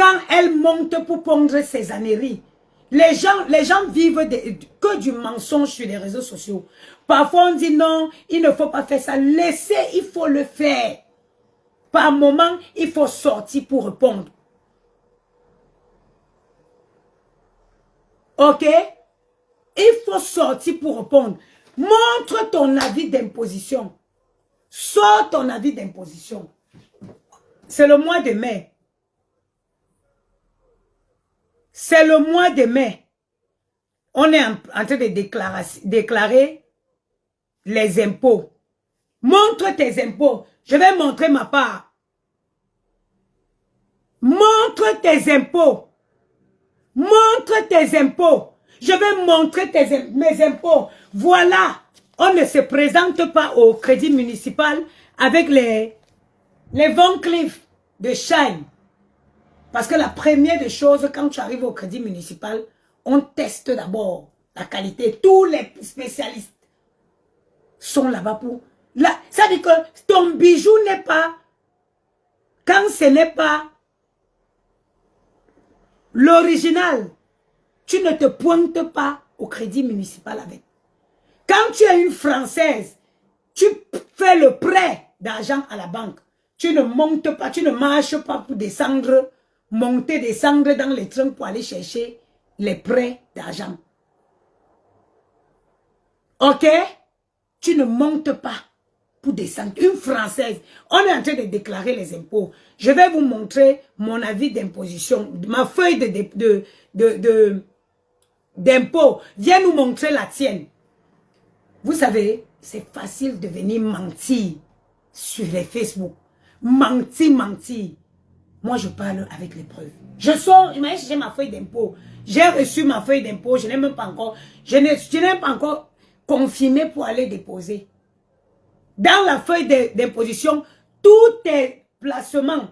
quand elle monte pour pondre ses âneries, les gens vivent que du mensonge sur les réseaux sociaux. Parfois, on dit non, il ne faut pas faire ça. Laissez, il faut le faire. Par moment, il faut sortir pour répondre. Ok? Il faut sortir pour répondre. Montre ton avis d'imposition. Sors ton avis d'imposition. C'est le mois de mai. C'est le mois de mai. On est en train de déclarer les impôts. Montre tes impôts. Je vais montrer ma part. Montre tes impôts. Montre tes impôts. Je vais montrer mes impôts. Voilà. On ne se présente pas au crédit municipal avec les Van Cleef de Shine. Parce que la première des choses, quand tu arrives au crédit municipal, on teste d'abord la qualité. Tous les spécialistes sont là-bas pour... Là, ça veut dire que ton bijou n'est pas... Quand ce n'est pas l'original, tu ne te pointes pas au crédit municipal avec. Quand tu es une Française, tu fais le prêt d'argent à la banque. Tu ne montes pas, tu ne marches pas pour descendre, monter, descendre dans les trains pour aller chercher les prêts d'argent. Ok? Tu ne montes pas pour descendre. Une Française, on est en train de déclarer les impôts. Je vais vous montrer mon avis d'imposition, ma feuille d'impôt. Viens nous montrer la tienne. Vous savez, c'est facile de venir mentir sur les Facebook. Mentir. Moi, je parle avec les preuves. Je sors, imagine, j'ai ma feuille d'impôt. J'ai reçu ma feuille d'impôt, je n'ai même pas encore, je n'ai pas encore confirmé pour aller déposer. Dans la feuille d'imposition, tous tes placements,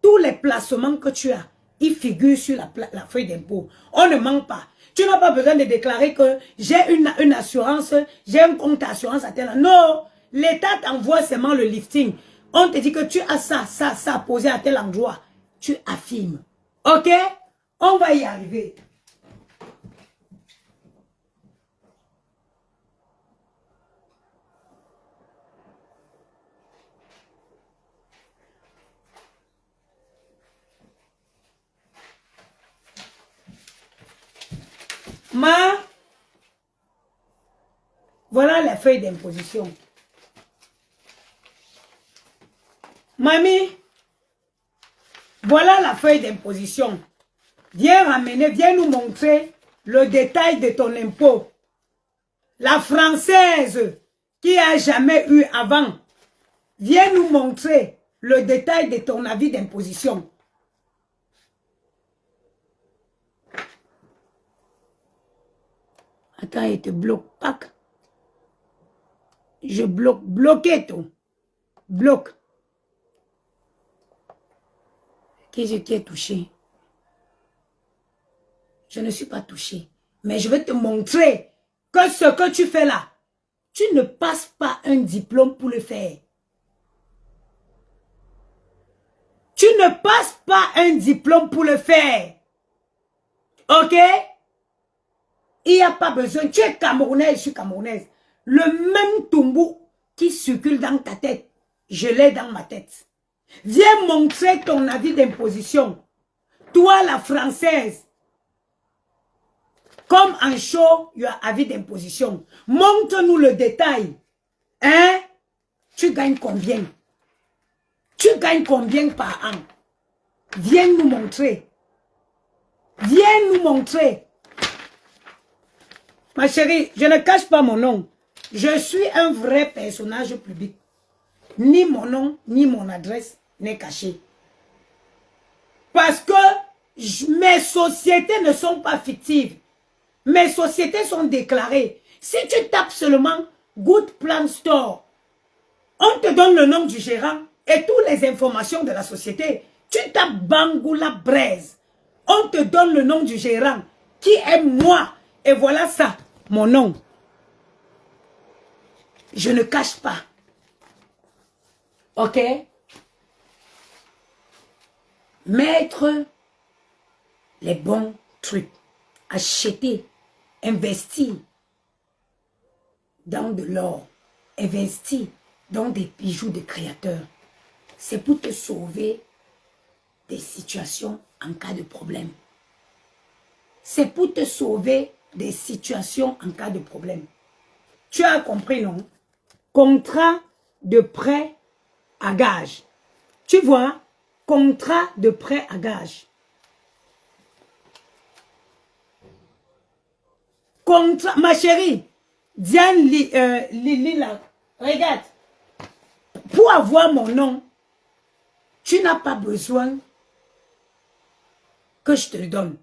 tous les placements que tu as, ils figurent sur la feuille d'impôt. On ne ment pas. Tu n'as pas besoin de déclarer que j'ai une assurance, j'ai un compte assurance à tel. Non, l'État t'envoie seulement le lifting. On te dit que tu as ça posé à tel endroit. Tu affirmes. Ok? On va y arriver. Voilà la feuille d'imposition. Mamie, voilà la feuille d'imposition. Viens ramener, viens nous montrer le détail de ton impôt. La Française qui a jamais eu avant, viens nous montrer le détail de ton avis d'imposition. Attends, il te bloque pas. Je bloque, bloqué tout. Bloque. Qui est touché? Je ne suis pas touché. Mais je vais te montrer que ce que tu fais là, tu ne passes pas un diplôme pour le faire. Tu ne passes pas un diplôme pour le faire. Ok? Il n'y a pas besoin. Tu es camerounaise, je suis camerounaise. Le même Toumbo qui circule dans ta tête, je l'ai dans ma tête. Viens montrer ton avis d'imposition. Toi, la Française, comme en show, il y a avis d'imposition. Montre-nous le détail. Hein? Tu gagnes combien? Tu gagnes combien par an? Viens nous montrer. Viens nous montrer. Ma chérie, je ne cache pas mon nom. Je suis un vrai personnage public. Ni mon nom, ni mon adresse n'est caché. Parce que mes sociétés ne sont pas fictives. Mes sociétés sont déclarées. Si tu tapes seulement Good Plan Store, on te donne le nom du gérant et toutes les informations de la société. Tu tapes Bangoula Braise, on te donne le nom du gérant, qui est moi. Et voilà ça, mon nom. Je ne cache pas. Ok? Maître les bons trucs. Acheter, investir dans de l'or, investir dans des bijoux de créateurs. C'est pour te sauver des situations en cas de problème. C'est pour te sauver des situations en cas de problème. Tu as compris, non? Contrat de prêt à gage. Tu vois, contrat de prêt à gage. Contrat, ma chérie, Diane Lila, regarde, pour avoir mon nom, tu n'as pas besoin que je te le donne.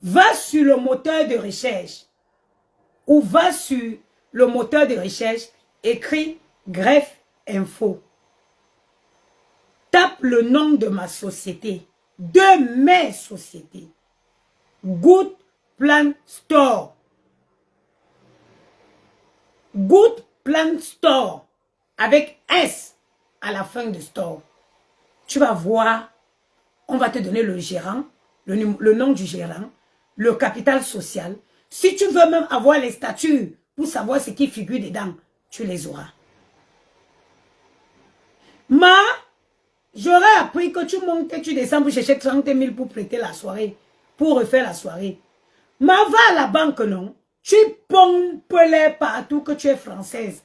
Va sur le moteur de recherche ou va sur le moteur de recherche, écris greffe info. Tape le nom de ma société, de mes sociétés. Good Plan Store. Good Plan Store. Avec S à la fin de store. Tu vas voir, on va te donner le gérant, le nom du gérant, le capital social. Si tu veux même avoir les statuts pour savoir ce qui figure dedans, tu les auras. J'aurais appris que tu montes et tu descends pour chercher 30 000 pour prêter la soirée, pour refaire la soirée. Va à la banque, non? Tu pompes les partout que tu es française.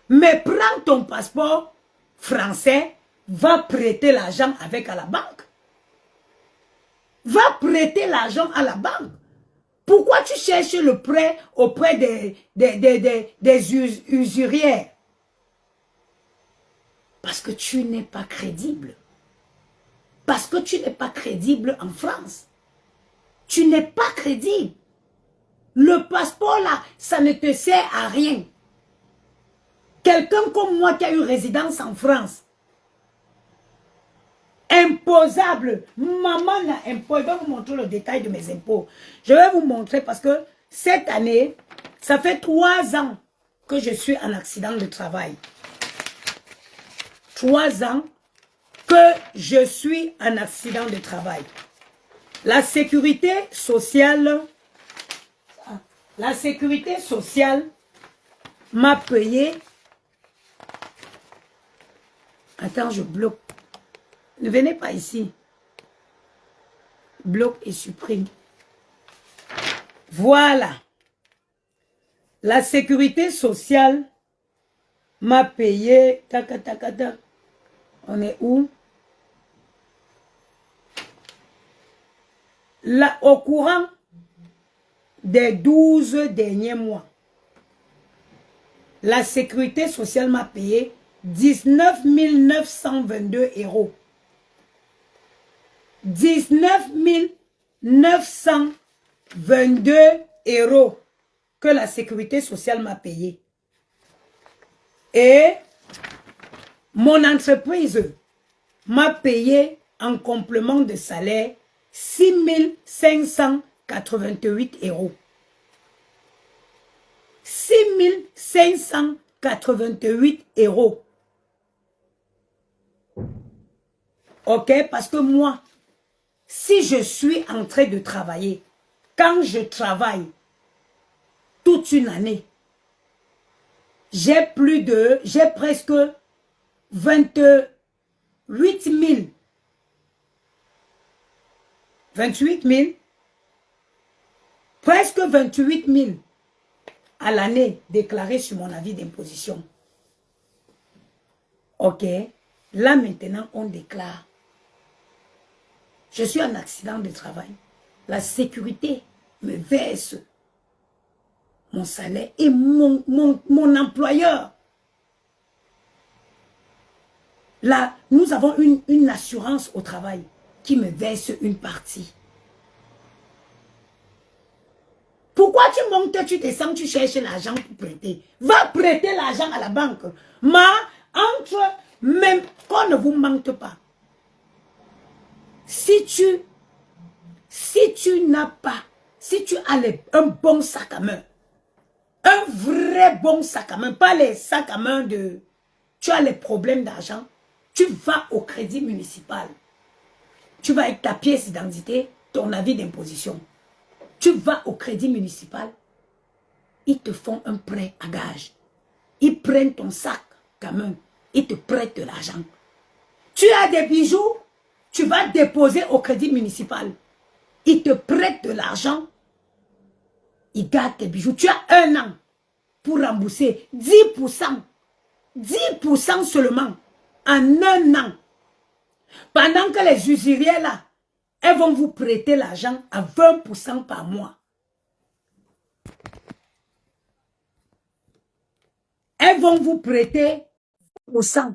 Mais prends ton passeport français, va prêter l'argent avec à la banque. Va prêter l'argent à la banque. Pourquoi tu cherches le prêt auprès des usurières? Parce que tu n'es pas crédible. Parce que tu n'es pas crédible en France. Tu n'es pas crédible. Le passeport là, ça ne te sert à rien. Quelqu'un comme moi qui a eu résidence en France, imposable, maman n'a impôt. Je vais vous montrer le détail de mes impôts. Je vais vous montrer parce que cette année, ça fait 3 ans que je suis en accident de travail. 3 ans que je suis en accident de travail. La sécurité sociale m'a payé. Attends, je bloque. Ne venez pas ici. Bloque et supprime. Voilà. La sécurité sociale m'a payé. On est où? Là, au courant des 12 derniers mois, la sécurité sociale m'a payé 19 922 €. 19 922 € que la sécurité sociale m'a payé. Et mon entreprise m'a payé en complément de salaire 6 588 €. 6 588 €. Ok, parce que moi, si je suis en train de travailler, quand je travaille toute une année, j'ai presque 28 000. 28 000. Presque 28 000 à l'année déclarés sur mon avis d'imposition. Ok, là maintenant on déclare. Je suis en accident de travail. La sécurité me verse mon salaire et mon employeur. Là, nous avons une assurance au travail qui me verse une partie. Pourquoi tu montes, tu descends, tu cherches l'argent pour prêter? Va prêter l'argent à la banque. Même qu'on ne vous mente pas. Si tu n'as pas, si tu as un bon sac à main, un vrai bon sac à main, pas les sacs à main de... Tu as les problèmes d'argent, tu vas au crédit municipal. Tu vas avec ta pièce d'identité, ton avis d'imposition. Tu vas au crédit municipal, ils te font un prêt à gage. Ils prennent ton sac quand même, ils te prêtent de l'argent. Tu as des bijoux, tu vas déposer au crédit municipal. Ils te prêtent de l'argent, ils gardent tes bijoux. Tu as 1 an pour rembourser 10%. 10% seulement en 1 an. Pendant que les usuriers là, elles vont vous prêter l'argent à 20% par mois. Elles vont vous prêter 20%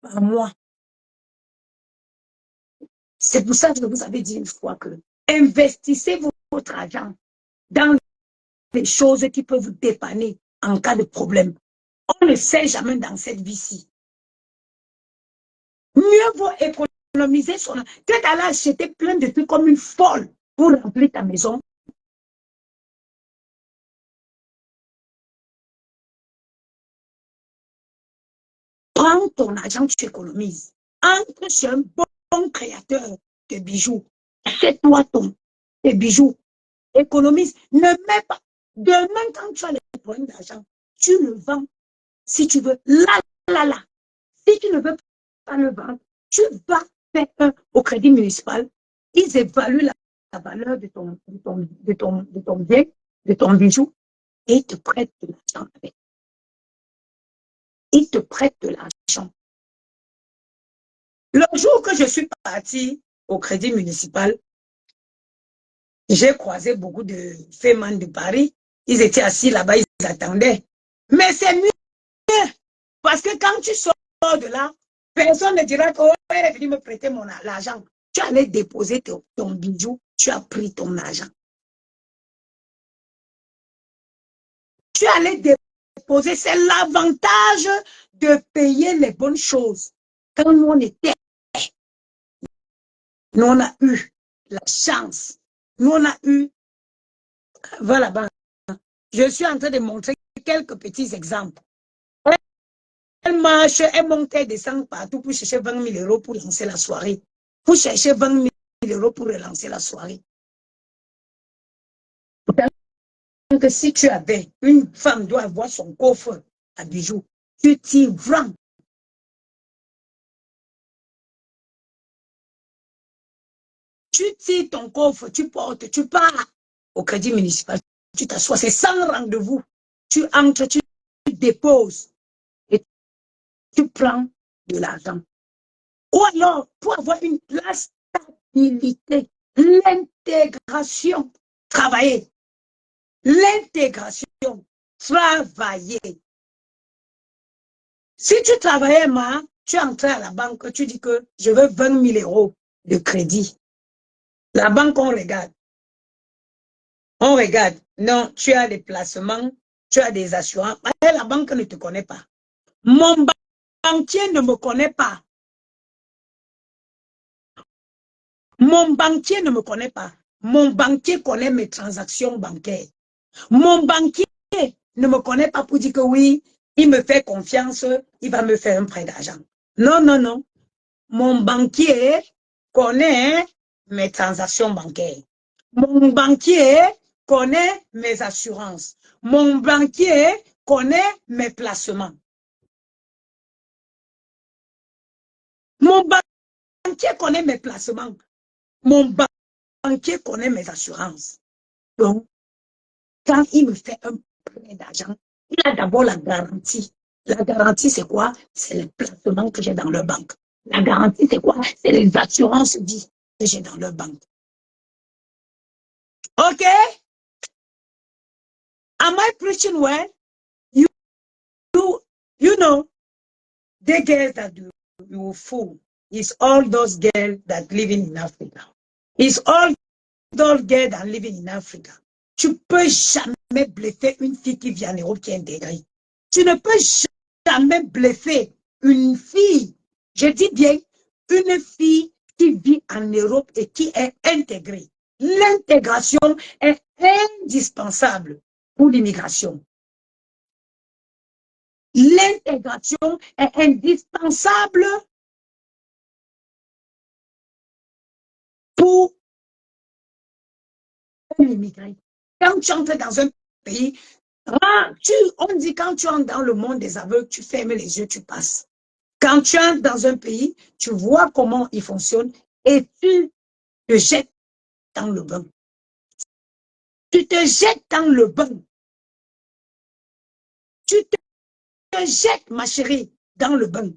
par mois. C'est pour ça que je vous avais dit une fois que investissez votre argent dans les choses qui peuvent vous dépanner en cas de problème. On ne sait jamais dans cette vie-ci. Mieux vaut économiser son argent que d'aller acheter plein de trucs comme une folle pour remplir ta maison. Prends ton argent, tu économises. Entre chez un bon créateur de bijoux. Achète-toi tes bijoux. Économise. Ne mets pas. Demain, quand tu as les problèmes d'argent, tu le vends. Si tu veux, là. Si tu ne veux pas le vendre, tu vas faire au crédit municipal. Ils évaluent la valeur de ton bien, de ton bijou, et ils te prêtent de l'argent avec. Ils te prêtent de l'argent. Le jour que je suis partie au crédit municipal, j'ai croisé beaucoup de femmes de Paris. Ils étaient assis là-bas, ils attendaient. Mais c'est mieux. Parce que quand tu sors de là, personne ne dira qu'elle est venue me prêter l'argent. Tu allais déposer ton bijou, tu as pris ton argent. Tu allais déposer, c'est l'avantage de payer les bonnes choses. Quand nous on était, nous on a eu la chance. Nous on a eu, voilà là-bas. Je suis en train de montrer quelques petits exemples. Elle marche, elle monte et descend partout pour chercher 20 000 € pour lancer la soirée. Pour chercher 20 000 € pour relancer la soirée. Pourtant que si tu avais, une femme doit avoir son coffre à bijoux, tu t'y vends. Tu tires ton coffre, tu portes, tu pars au crédit municipal, tu t'assois, c'est sans rendez-vous. Tu entres, tu déposes et tu prends de l'argent. Ou alors, pour avoir la stabilité, l'intégration, travailler. L'intégration, travailler. Si tu travaillais, tu entrais à la banque, tu dis que je veux 20 000 € de crédit. La banque, on regarde. On regarde. Non, tu as des placements, tu as des assurances. Mais la banque ne te connaît pas. Mon banquier ne me connaît pas. Mon banquier ne me connaît pas. Mon banquier connaît mes transactions bancaires. Mon banquier ne me connaît pas pour dire que oui, il me fait confiance, il va me faire un prêt d'argent. Non, non, non. Mon banquier connaît mes transactions bancaires. Mon banquier connaît mes assurances. Mon banquier connaît mes placements. Mon banquier connaît mes placements. Mon banquier connaît mes assurances. Donc, quand il me fait un prêt d'argent, il a d'abord la garantie. La garantie, c'est quoi? C'est les placements que j'ai dans leur banque. La garantie, c'est quoi? C'est les assurances vie que j'ai dans leur banque. OK? Am I preaching well? You know, the girls that you fool is all those girls that living in Africa. It's all those girls that living in Africa. Tu peux jamais bluffer une fille qui vit en Europe qui est intégrée. Tu ne peux jamais bluffer une fille, je dis bien, une fille qui vit en Europe et qui est intégrée. L'intégration est indispensable pour l'immigration. L'intégration est indispensable pour un immigré. Quand tu entres dans un pays, on dit quand tu entres dans le monde des aveugles, tu fermes les yeux, tu passes. Quand tu entres dans un pays, tu vois comment il fonctionne et tu te jettes dans le bain. Tu te jettes dans le bain. Tu te jettes, ma chérie, dans le bain.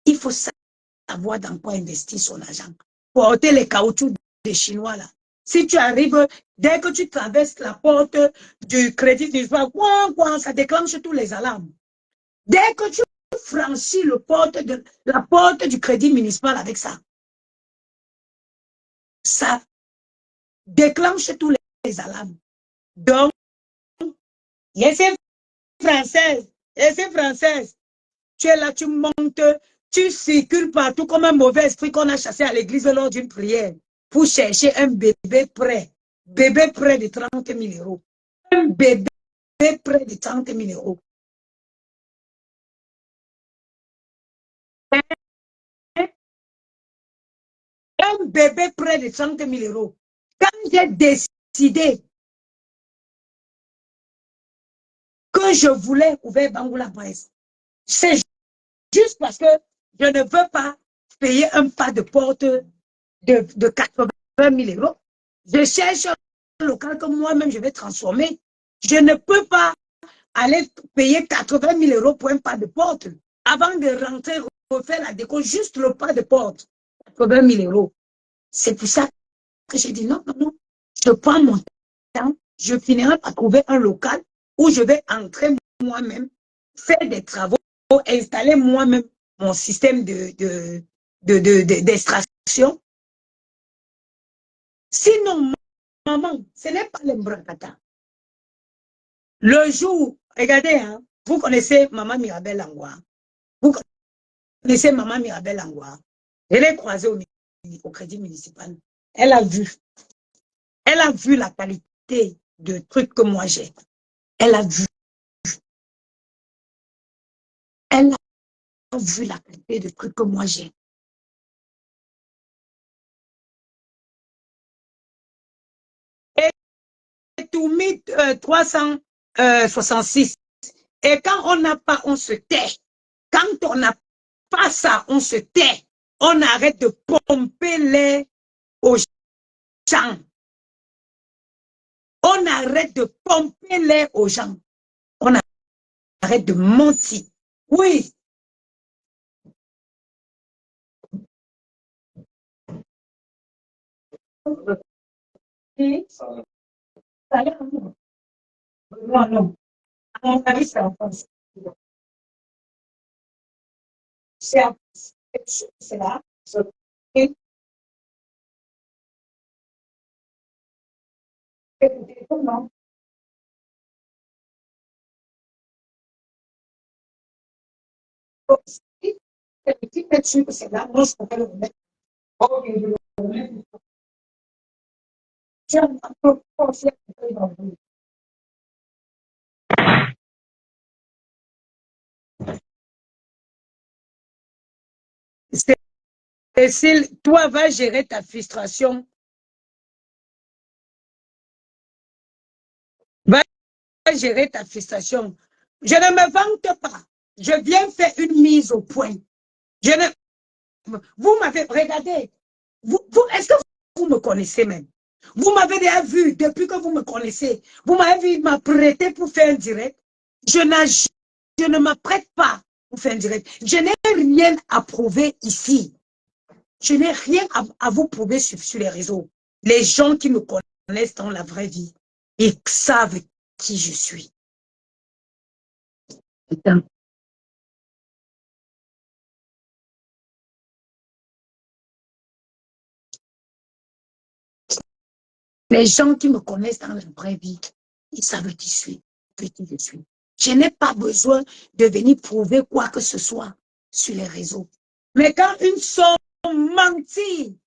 Il faut savoir dans quoi investir son argent. Porter les caoutchoucs des Chinois, là. Si tu arrives, dès que tu traverses la porte du crédit municipal, ça déclenche tous les alarmes. Dès que tu franchis la porte du crédit municipal avec ça, ça déclenche tous les alarmes. Donc, laissez française, tu es là, tu montes, tu circules partout comme un mauvais esprit qu'on a chassé à l'église lors d'une prière pour chercher un bébé prêt de 30 000 euros. Un bébé près de 30 000 euros. Un bébé près de 30 000 euros. Quand j'ai décidé que je voulais ouvrir Bangoula Presse, c'est juste parce que je ne veux pas payer un pas de porte de 80 000 euros. Je cherche un local que moi-même je vais transformer. Je ne peux pas aller payer 80 000 euros pour un pas de porte. Avant de rentrer, refaire la déco, juste le pas de porte, 80 000 euros. C'est pour ça que j'ai dit non, non, non. Je prends mon temps, je finirai par trouver un local où je vais entrer moi-même, faire des travaux, installer moi-même mon système d'extraction. Sinon, maman, ce n'est pas l'embracata. Le jour, regardez, hein, vous connaissez Maman Mirabel Langwa. Vous connaissez Maman Mirabel Langwa. Je l'ai croisée au crédit municipal. Elle a vu la qualité de trucs que moi j'ai. Elle a vu. Elle a vu la qualité de trucs que moi j'ai. Et tout mis 366. Et quand on n'a pas, on se tait. Quand on n'a pas ça, on se tait. On arrête de pomper les aux gens. On arrête de pomper l'air aux gens. On arrête de mentir. Oui. Non, non. À mon avis, c'est en France. C'est là. Comment? C'est là. Moi, je peux le remettre. Ok, je le remets. Tiens, un peu, Cécile, toi, va gérer ta frustration. Va gérer ta frustration. Je ne me vante pas. Je viens faire une mise au point. Je ne, vous m'avez regardé. Est-ce que vous me connaissez même? Vous m'avez déjà vu depuis que vous me connaissez. Vous m'avez vu m'apprêter pour faire un direct. Je ne m'apprête pas pour faire un direct. Je n'ai rien à prouver ici. Je n'ai rien à vous prouver sur les réseaux. Les gens qui me connaissent dans la vraie vie, ils savent qui je suis. Les gens qui me connaissent dans la vraie vie, ils savent qui je suis. Je n'ai pas besoin de venir prouver quoi que ce soit sur les réseaux. Mais quand une somme mentit,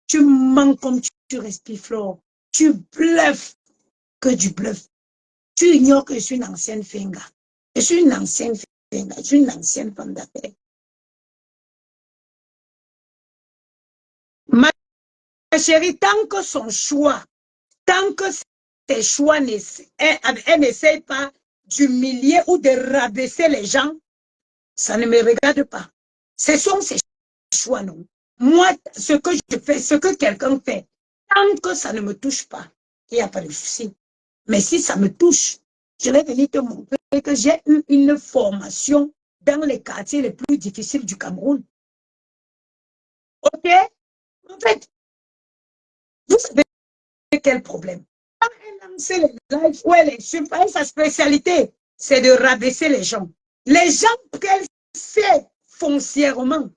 tu mens comme tu respires fort. Tu bluffes que du bluff. Tu ignores que je suis une ancienne finga. Je suis une ancienne finga. Je suis une ancienne femme d'affaires. Ma chérie, tant que son choix, tant que ses choix, elle n'essaie pas d'humilier ou de rabaisser les gens, ça ne me regarde pas. Ce sont ses choix, non. Moi, ce que je fais, ce que quelqu'un fait, tant que ça ne me touche pas, il n'y a pas de souci. Mais si ça me touche, je vais venir te montrer que j'ai eu une formation dans les quartiers les plus difficiles du Cameroun. OK? En fait, vous savez quel problème? Quand elle lance les lives où elle insulte, sa spécialité, c'est de rabaisser les gens. Les gens qu'elle sait foncièrement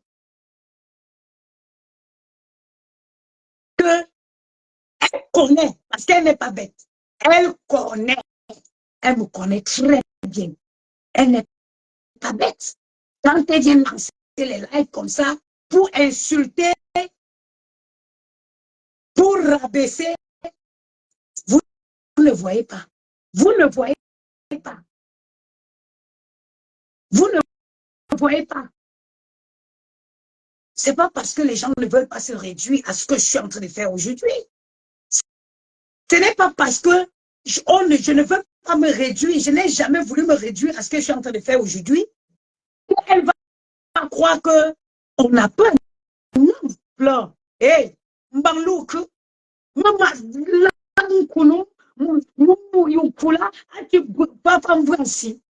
qu'elle connaît, parce qu'elle n'est pas bête. Elle connaît, elle me connaît très bien. Elle n'est pas bête. Quand elle vient lancer les lives comme ça, pour insulter, pour rabaisser, vous ne voyez pas. Vous ne voyez pas. Vous ne voyez pas. Ce n'est pas parce que les gens ne veulent pas se réduire à ce que je suis en train de faire aujourd'hui. Ce n'est pas parce que je ne veux pas me réduire, je n'ai jamais voulu me réduire à ce que je suis en train de faire aujourd'hui. Elle va croire qu'on n'a pas non, là. Hey, Mbanglouk, maman, là, mon counou, mon poula, tu vas pas me voir ici.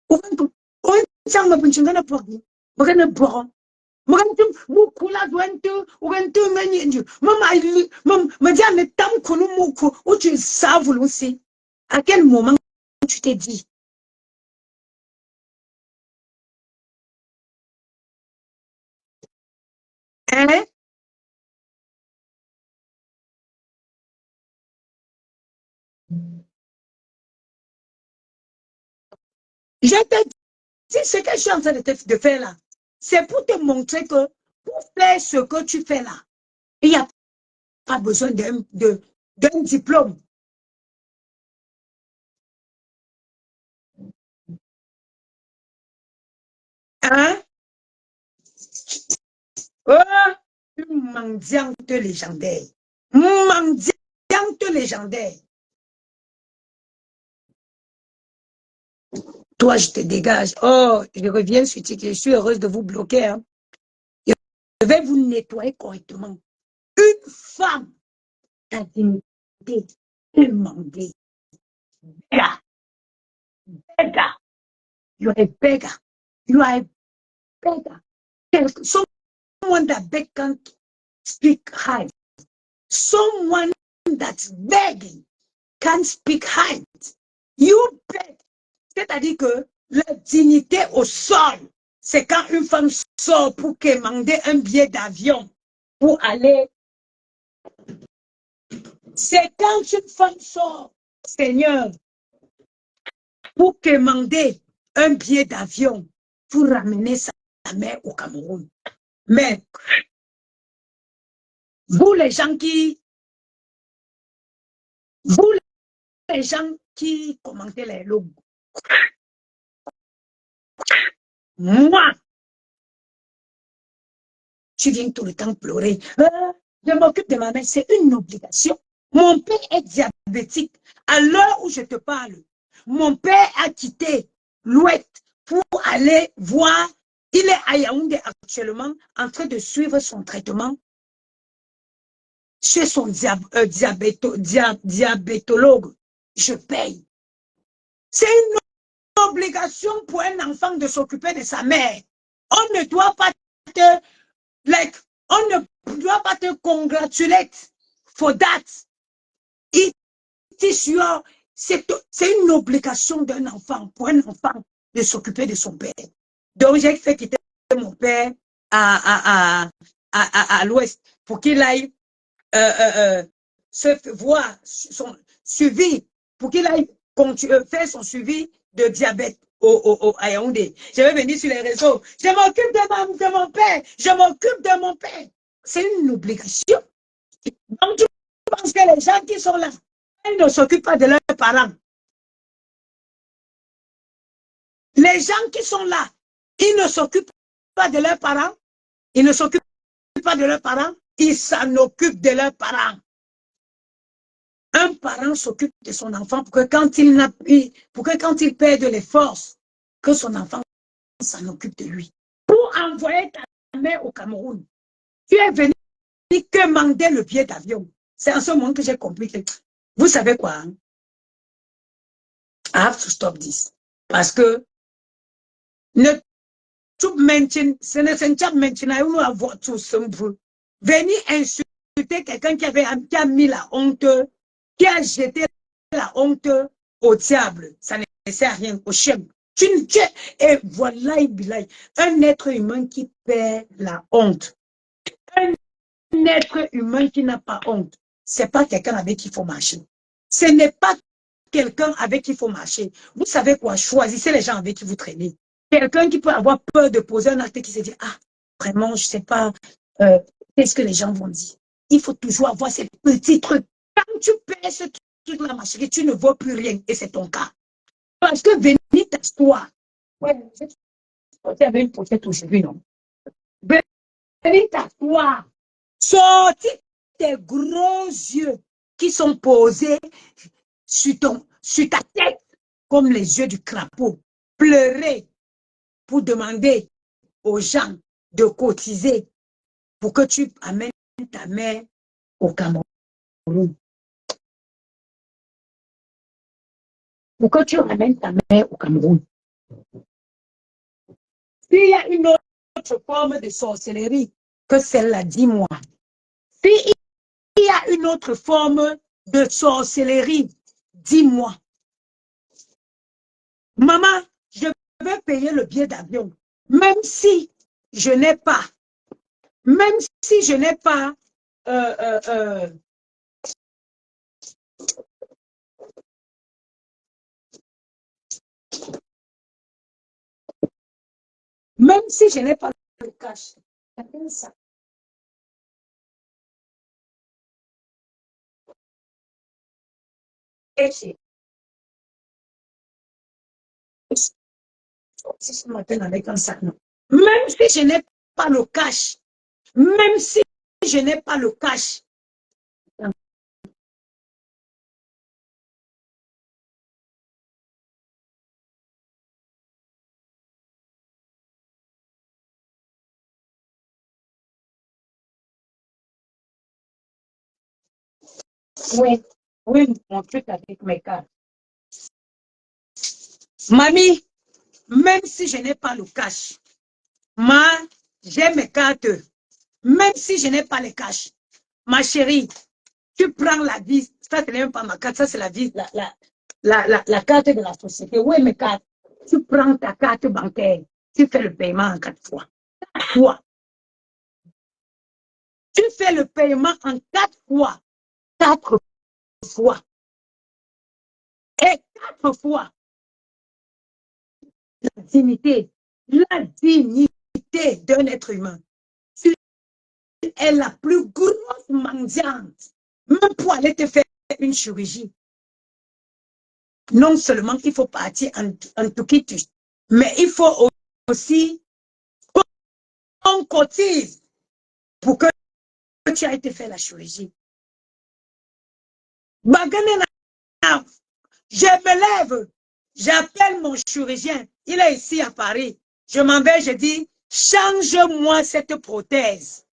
On tient ma bunchanga na porte. Magana boron. Magantum, mon poula doit te menu. Maman, me dit, mais tam counou, moukou, où tu saves aussi. À quel moment tu t'es dit? Hein? Je te dis ce que je suis en train de faire là. C'est pour te montrer que pour faire ce que tu fais là, il n'y a pas besoin d'un diplôme. Hein? Oh, une mendiante légendaire. Mendiante légendaire. Toi, je te dégage. Oh, je reviens sur TikTok. Je suis heureuse de vous bloquer. Hein. Je vais vous nettoyer correctement. Une femme d'intimité, demandée. Beggar. Beggar. You are a beggar. You are a beggar. Someone that can't speak high. Someone that's begging can't speak high. You beg. C'est-à-dire que la dignité au sol, c'est quand une femme sort pour commander un billet d'avion pour aller. C'est quand une femme sort, Seigneur, pour commander un billet d'avion pour ramener sa mère au Cameroun. Mais vous les gens qui commentez les logos, moi, tu viens tout le temps pleurer. Je m'occupe de ma mère, c'est une obligation. Mon père est diabétique. À l'heure où je te parle, mon père a quitté l'Ouest pour aller voir. Il est à Yaoundé actuellement en train de suivre son traitement chez son diabétologue. Je paye. C'est une obligation pour un enfant de s'occuper de sa mère. On ne doit pas te, on ne doit pas te congratuler for that. C'est une obligation d'un enfant, pour un enfant, de s'occuper de son père. Donc, j'ai fait quitter mon père à l'ouest pour qu'il aille se voir son suivi, pour qu'il aille faire son suivi de diabète à Yaoundé. Je vais venir sur les réseaux. Je m'occupe de mon père. Je m'occupe de mon père. C'est une obligation. Donc, tu penses que les gens qui sont là, ils ne s'occupent pas de leurs parents. Les gens qui sont là, ils ne s'occupent pas de leurs parents. Ils ne s'occupent pas de leurs parents. ils s'en occupent de leurs parents. Un parent s'occupe de son enfant pour que quand il perd les forces, que son enfant s'en occupe de lui. Pour envoyer ta mère au Cameroun, tu es venu que demander le billet d'avion. C'est en ce moment que j'ai compris que, vous savez quoi, hein? I have to stop this. Parce que ne tout maintien, ce ne c'est pas maintenant où avoir tout simple. Venir insulter quelqu'un qui a mis la honte, qui a jeté la honte au diable. Ça ne sert à rien, au chien. Et voilà, un être humain qui perd la honte. Un être humain qui n'a pas honte. C'est pas quelqu'un avec qui il faut marcher. Ce n'est pas quelqu'un avec qui il faut marcher. Vous savez quoi? Choisissez les gens avec qui vous traînez. Quelqu'un qui peut avoir peur de poser un acte qui se dit, ah, vraiment, je ne sais pas, qu'est-ce que les gens vont dire. Il faut toujours avoir ces petits trucs. Quand tu perds ce truc-là, ma chérie, tu ne vois plus rien. Et c'est ton cas. Parce que venir t'asseoir. Ouais, tu avais une pochette aujourd'hui, non? Venir t'asseoir. Sortir tes gros yeux qui sont posés sur ta tête comme les yeux du crapaud. Pleurer pour demander aux gens de cotiser pour que tu amènes ta mère au Cameroun. Pour que tu amènes ta mère au Cameroun. S'il y a une autre forme de sorcellerie que celle-là, dis-moi. S'il y a une autre forme de sorcellerie, dis-moi. Maman, je vais payer le billet d'avion, même si je n'ai pas, même si je n'ai pas, même si je n'ai pas le cash. Ça. Et ce matin avec un sac, non. Même si je n'ai pas le cash, même si je n'ai pas le cash. Oui, oui, mon truc avec mes cartes. Mamie, même si je n'ai pas le cash, j'ai mes cartes. Même si je n'ai pas le cash, ma chérie, tu prends la vis. Ça, ce n'est même pas ma carte, ça, c'est la vis, la carte de la société. Oui, mes cartes. Tu prends ta carte bancaire, tu fais le paiement en 4 fois. 4 fois. Tu fais le paiement en 4 fois. 4 fois. Et 4 fois. La dignité d'un être humain. Tu es la plus grosse mendiante. Même pour aller te faire une chirurgie. Non seulement il faut partir en Toukitus, mais il faut aussi qu'on cotise pour que tu aies été fait la chirurgie. Je me lève, j'appelle mon chirurgien, il est ici à Paris. Je m'en vais, je dis, change-moi cette prothèse.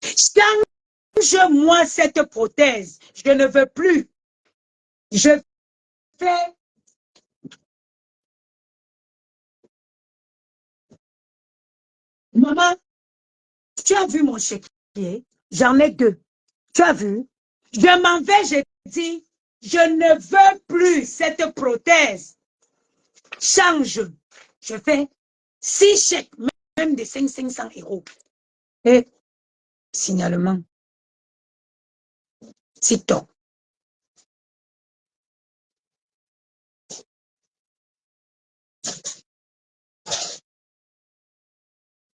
Change-moi cette prothèse. Je ne veux plus. Je fais. Maman, tu as vu mon chéquier? J'en ai 2. Tu as vu? Je m'en vais, je dis, je ne veux plus cette prothèse. Change. Je fais 6 chèques, même de 500 €. Et signalement. TikTok.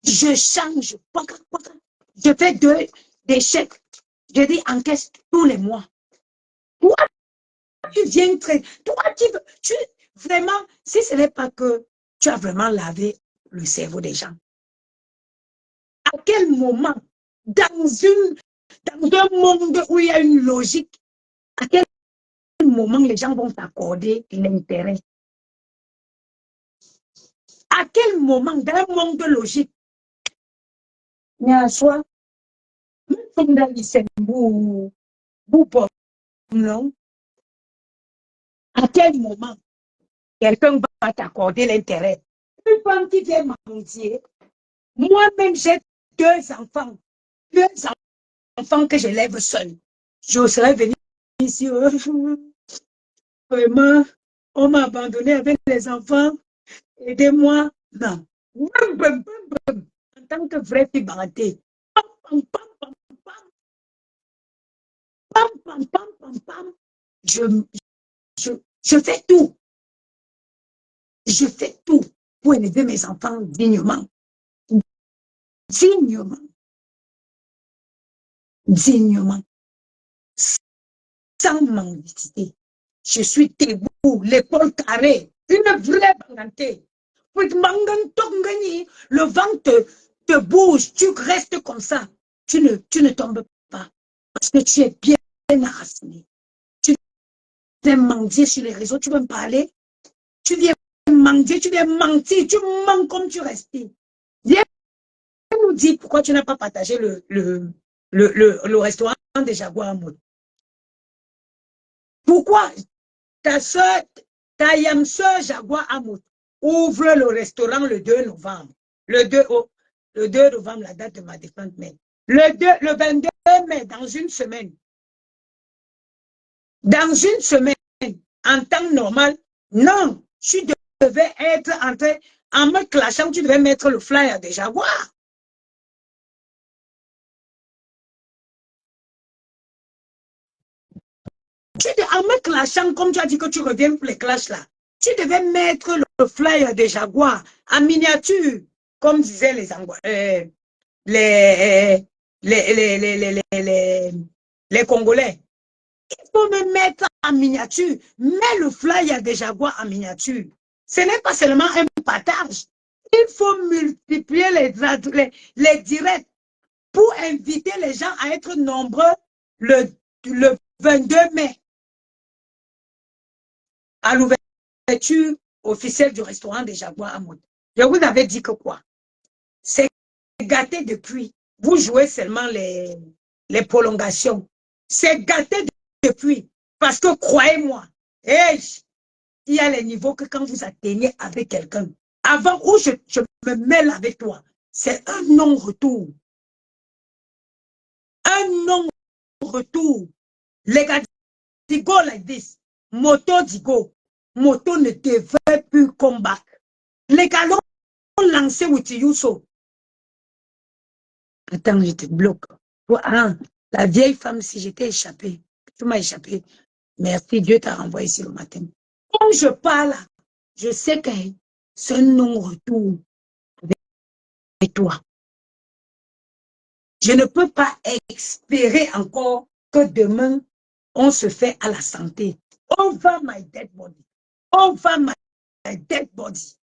Je change. Je fais des chèques. Je dis encaisse tous les mois. Toi, tu viens très. Toi, vraiment, si ce n'est pas que tu as vraiment lavé le cerveau des gens. quel moment, dans un monde où il y a une logique, à quel moment les gens vont t'accorder l'intérêt? À quel moment, dans un monde de logique, mais à soi, comme dans l'Issembourg, non? À quel moment quelqu'un va t'accorder l'intérêt? Une femme qui vient mentir, moi-même j'ai deux enfants que j'élève seul. J'oserais venir ici, vraiment, on m'a abandonné avec les enfants, aidez-moi. Non. En tant que vraie fille baratée, je, je fais tout. Je fais tout pour élever mes enfants dignement. Dignement. Dignement. Sans mendicité. Je suis debout, l'épaule carrée, une vraie bangantée. Le vent te bouge, tu restes comme ça. Tu ne tombes pas. Parce que tu es bien enraciné. Tu viens mendier sur les réseaux, tu veux me parler? Tu viens mendier, tu viens mentir, tu mens comme tu respires. Viens nous dire pourquoi tu n'as pas partagé le restaurant des Jaguars en mode. Pourquoi ta soeur, ta yam soeur Jaguar Amout ouvre le restaurant le 2 novembre. Le 2 novembre, la date de ma défunte mère. Le 22 mai, dans une semaine. Dans une semaine, en temps normal, non, tu devais être en train, en me clashant, tu devais mettre le flyer des Jaguars. En me clashant, comme tu as dit que tu reviens pour les clashs là, tu devais mettre le flyer des Jaguars en miniature, comme disaient les Congolais. Il faut me mettre en miniature. Mets le flyer des Jaguars en miniature. Ce n'est pas seulement un partage. Il faut multiplier les directs pour inviter les gens à être nombreux le 22 mai à l'ouverture officielle du restaurant des Jaguars à Mode. Je vous avais dit que quoi? C'est gâté depuis. Vous jouez seulement les prolongations. C'est gâté depuis. Parce que croyez-moi, hey, il y a les niveaux que quand vous atteignez avec quelqu'un, avant où je me mêle avec toi, c'est un non-retour. Un non-retour. Les gars, they go like this. Moto dit go. Moto ne devait plus combattre. Les gars ont lancé Witiyuso. Attends, je te bloque. Ah, la vieille femme, si j'étais échappée, tu m'as échappé. Merci, Dieu t'a renvoyé ici le matin. Quand je parle, je sais que c'est un non-retour avec toi. Je ne peux pas espérer encore que demain, on se fait à la santé. Over my dead body. Over my dead body.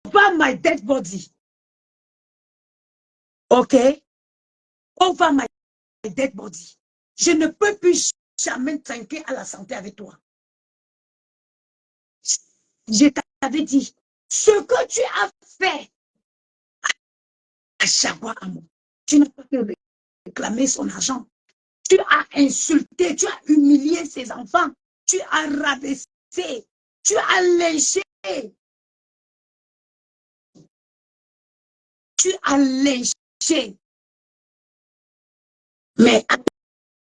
Over my dead body. OK? Over my dead body. Je ne peux plus jamais trinquer à la santé avec toi. Je t'avais dit, ce que tu as fait à Jaguar Amout, tu n'as pas pu réclamer son argent. Tu as insulté, tu as humilié ses enfants, tu as rabaissé, tu as lynché. Tu as lynché. Mais à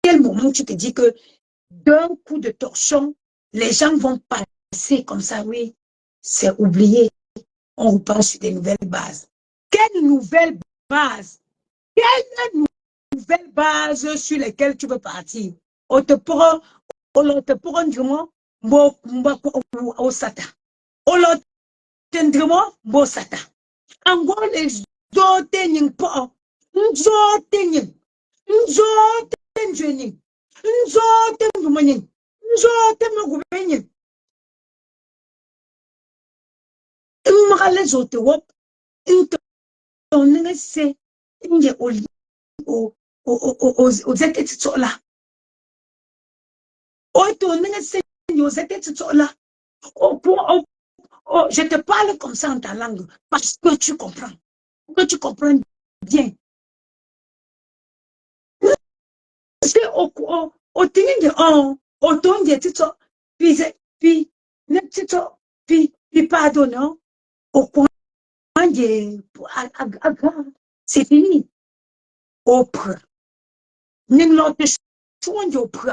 quel moment tu te dis que d'un coup de torchon, les gens vont passer comme ça, oui, c'est oublié. On repart sur des nouvelles bases. Quelle nouvelle base? Quelle nouvelle base sur lesquelles tu veux partir? On te prend du moins, au sata. On te prend, sata. En gros, les autres n'y pas. pas les autres, ils t'ont c'est aux états là. Je te parle comme ça en ta langue parce que tu comprends. Que tu comprends bien. C'est au tingin de au ton de tito, puis pardon, au point de, c'est fini. Au prix. Ning l'autre choix de prix,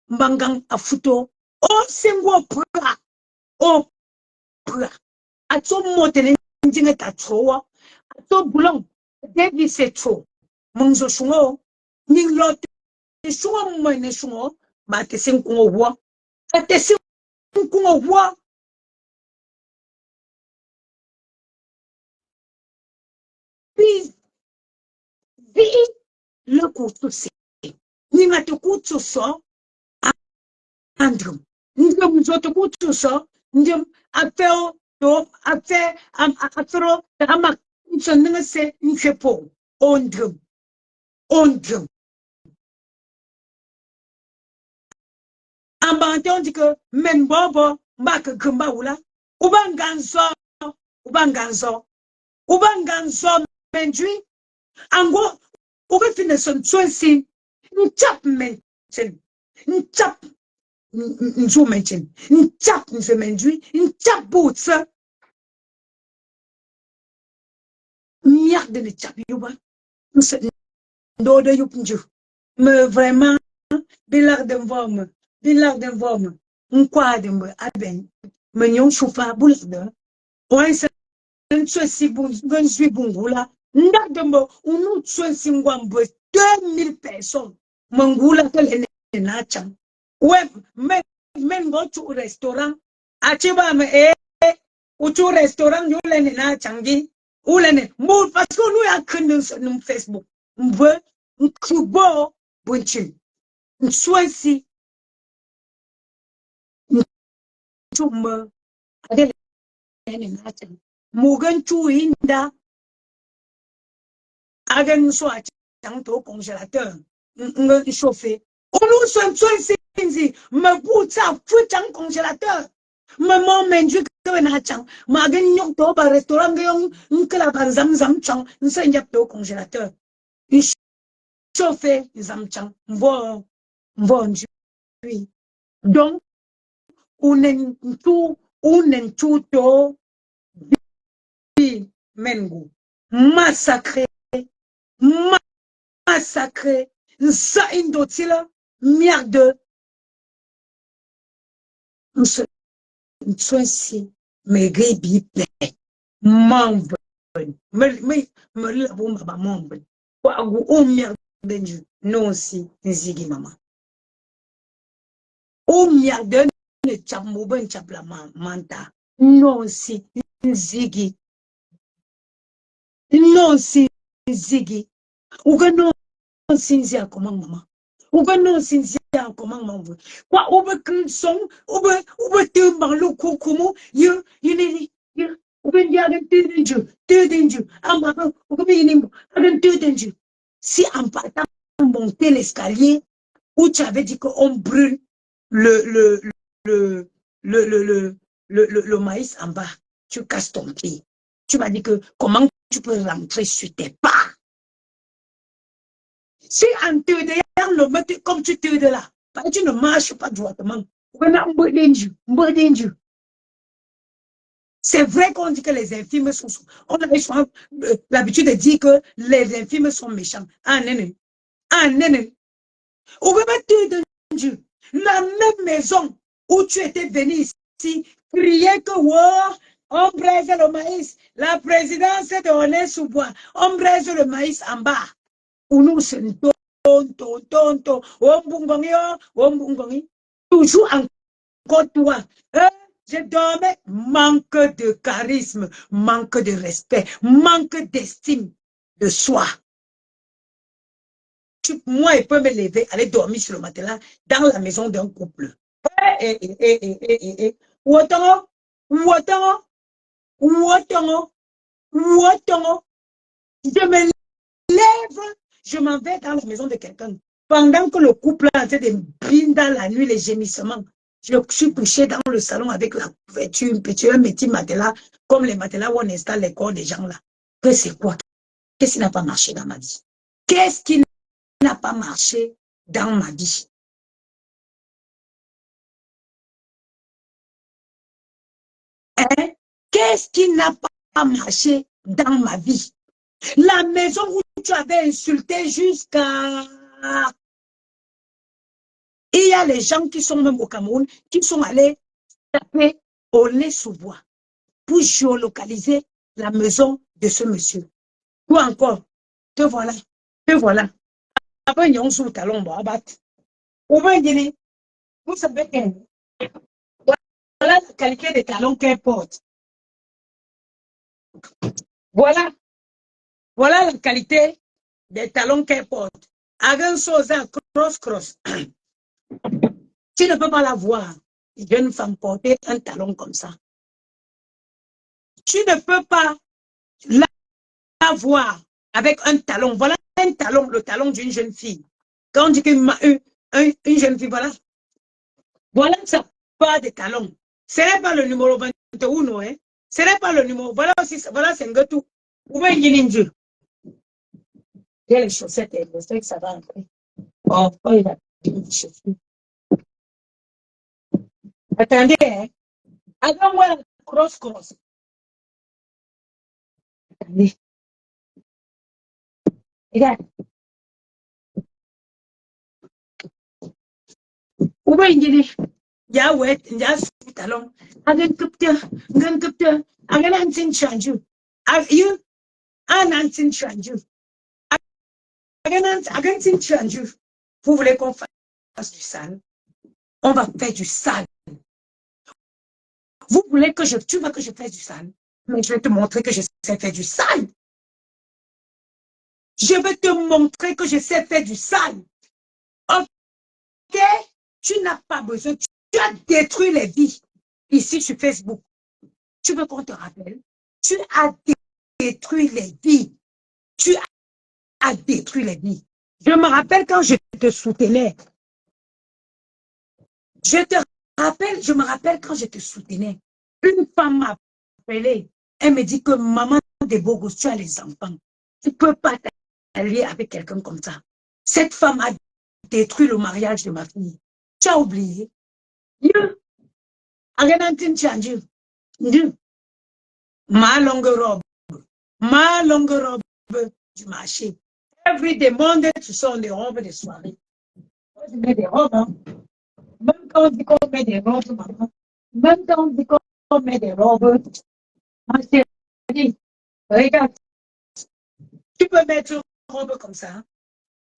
bangang afuto, oh, c'est moi prix, oh, prix. À ton mot de l'ingénieur à trop, à ton boulon, David c'est trop. Mon joshua, ning l'autre choix, moi, ne choix, bah, t'es cinq qu'on voit. T'es cinq qu'on voit. Puis, le coup de c'est. Ni ma te coup de ça, Andrew. Ni te coup de ça, ni après, after, ama, ni se, ni se po. Andrew. Andrew. Ambante, on dit que, men bobo, mbak gumba oula. Ubanganzo, ubanganzo, ubanganzo, menjui. Ango, uwe fine son twensi, nchap menchen, nchap, njo menchen, nchap nje menjui, nchap boutse, merde ne chap yuba, nse ndode yup nju. Me vraiment, bilar de mvom, nkwade mbe aben, me nyon choufa boulade, ouen se twensi bunjui bungula, ndak de mbo, unu twensi ngwambe, 2000 personnes, mangula ke le na chang. Ouais, men go to restaurant. Achiba me ou to restaurant you le na changi. Ou le ne. Mo parce que nous ya kunu sur Facebook. Mwe nkubo bunchin. Nswansi nchuma adele na chang. Mugan tu inda agen so a chang to congélateur. Nge chauffer. On nous swansi me boutsa foutan congélateur. Maman menju que na chang ma gen nyok to ba restaurant gen nkela ban zam chang nse nyap to congélateur il chauffe zam chang mvo nju donc unen tu to bi mengu massacré massacré nsa indotila merde nsoisi me gebi pe mambo me la bomba ba mambo kwa gu o merde nju non si nzigi mama o merde ne chamu ben chapla manta non si nzigi non si nzigi uga non si nzia comment mama uga non si nzia comment mambo kwa ube krison ube te marlo kokumo you ne Uben dia agan te denju, amaba, uben yinimbo, agan te denju. Si en partant monter l'escalier, où tu avais dit qu'on brûle le, le, le, le, le, le, le maïs en bas, tu casses ton pied. Tu m'as dit que comment tu peux rentrer sur tes pas. Si en te derrière le mètre, comme tu te de là, tu ne marches pas droitement. C'est vrai qu'on dit que les infirmes sont... On a l'habitude de dire que les infirmes sont méchants. Ah, non. Ah, non. On va mettre Dieu. La même maison où tu étais venu ici, crier que, wow, on braise le maïs. La présidence est donnée sous bois. On braise le maïs en bas. Où nous sommes tonto, toujours encore toi. Je dormais, manque de charisme, manque de respect, manque d'estime de soi. Moi, il peut me lever, aller dormir sur le matelas dans la maison d'un couple. Ou autant, Ouattara, ouattara, ouattara. Je me lève, je m'en vais dans la maison de quelqu'un. Pendant que le couple est en train de briller dans la nuit, les gémissements, je suis couché dans le salon avec la couverture, un petit matelas, comme les matelas où on installe les corps des gens là. Que c'est quoi? Qu'est-ce qui n'a pas marché dans ma vie? Qu'est-ce qui n'a pas marché dans ma vie? Hein? Qu'est-ce qui n'a pas marché dans ma vie? La maison où tu avais insulté jusqu'à... Il y a les gens qui sont même au Cameroun, qui sont allés taper au nez sous bois pour géolocaliser la maison de ce monsieur. Ou encore, te voilà, te voilà. Après, ils ont sous le talon, ou bien, vous savez que voilà la qualité des talons qu'elle porte. Voilà, voilà la qualité des talons qu'elle porte. Avec un sosa cross. Tu ne peux pas la voir, une jeune femme porter un talon comme ça. Tu ne peux pas la voir avec un talon. Voilà un talon, le talon d'une jeune fille. Quand on dit qu'une une jeune fille, voilà. Voilà ça, pas de talon. Ce n'est pas le numéro 21, hein. Ce n'est pas le numéro. Voilà aussi, voilà, c'est un gâteau. Où est Yininju? Il y a les chaussettes, je sais que ça va entrer. Oh, il a des chaussures. Attendez, hein. Avant-moi, cross. Attendez. Regarde. Où est Yininju? Ya wet, ya talon. Again, cupta, again, antin chanju. You, an antin chanju. Again, antin chanju. Vous voulez qu'on fasse du sale? On va faire du sale. Vous voulez que tu veux que je fasse du sale? Mais je vais te montrer que je sais faire du sale. Je vais te montrer que je sais faire du sale. Ok? Tu n'as pas besoin. Tu as détruit les vies ici sur Facebook. Tu veux qu'on te rappelle? Tu as détruit les vies. Tu as détruit les vies. Je me rappelle quand je te soutenais. Je me rappelle quand je te soutenais. Une femme m'a appelé. Elle me dit que maman des beaux gosses, tu as les enfants. Tu ne peux pas t'allier avec quelqu'un comme ça. Cette femme a détruit le mariage de ma fille. Tu as oublié. Ma longue robe. Ma longue robe du marché. Every day, Monday, tu sors des robes de soirée. Moi, je mets des robes, hein. Même quand on dit qu'on met des robes, maman. Même quand on dit qu'on met des robes, ma chérie, regarde, tu peux mettre une robe comme ça.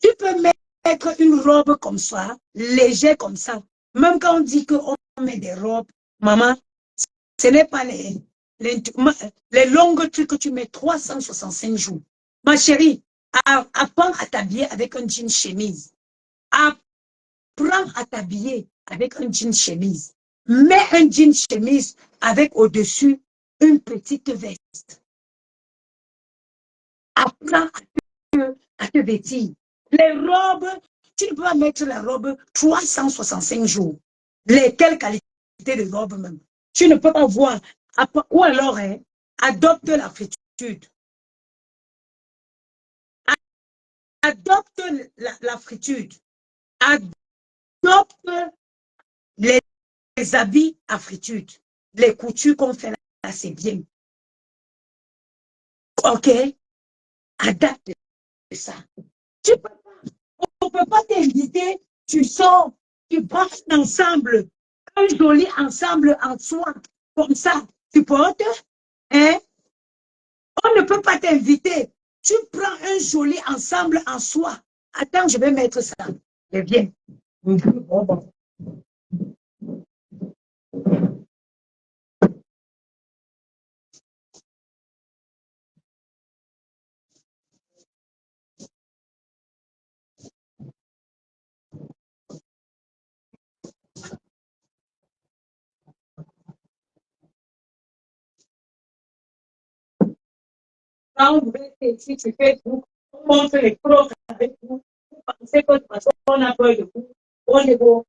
Tu peux mettre une robe comme ça, légère comme ça. Même quand on dit qu'on met des robes, maman, ce n'est pas les longues trucs que tu mets 365 jours. Ma chérie, apprends à t'habiller avec un jean chemise. Apprends à t'habiller avec un jean chemise. Mets un jean chemise avec au-dessus une petite veste. Apprends à te vêtir. Les robes, tu ne peux pas mettre la robe 365 jours. Quelle qualité de robe même? Tu ne peux pas voir. Ou alors, hein, adopte la friture. Adopte la friture. Adopte les habits à friture. Les coutures qu'on fait là, c'est bien. OK? Adapte ça. On ne peut pas t'inviter, tu sors, tu prends un ensemble, un joli ensemble en soie, comme ça, tu portes, hein? On ne peut pas t'inviter. Tu prends un joli ensemble en soie. Attends, je vais mettre ça. Je viens. Bon. Quand vous mettez ici sur Facebook, on montre les pros avec vous. Vous pensez que de toute façon, on a peur de vous. On est bon.